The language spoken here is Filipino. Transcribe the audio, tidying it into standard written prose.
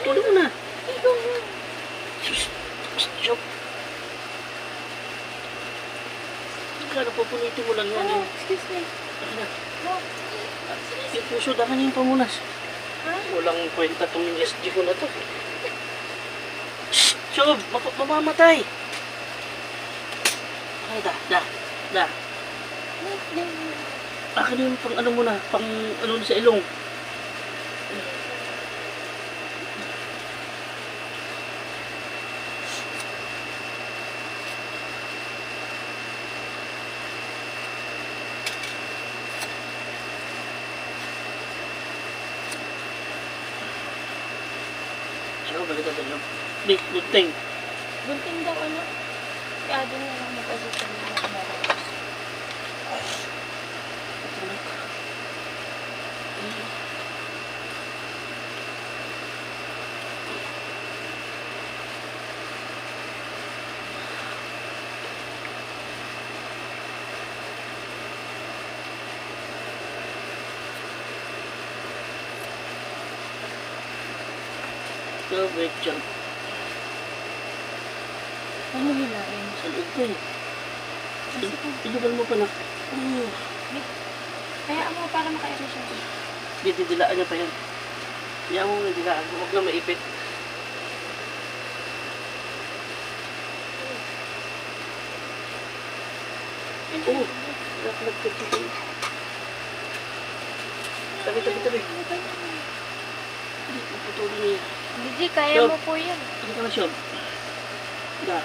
putulin mo na. Ikaw nga. Sus, joke. Kaya pupunitin mo lang yan. Oh, excuse me. Akin na. Oh, Yung puso, dakanin yung pamunas. ha? Walang kwenta itong SG ko na to. Shh! Sob! Mamamatay! Ay, da. Akin yung pang ano muna, pang ano sa ilong. Siya, balik ka tayo. Di, gunting. Gunting daw ano? Kaya doon na lang mag-asot sa mga kamarapos. So, wait dyan. Ano hilain? Sa loob ko eh. Ilugal mo pa na. Oh, Kaya mo para maka-erase siya. didilaan niya pa yan. Kaya mo na dilaan. Huwag na maipit. Oh, naglag ka dito. Tabi. Hindi, puputulin niya. Hindi, kaya mo po yan. Ano ka na siya? Da.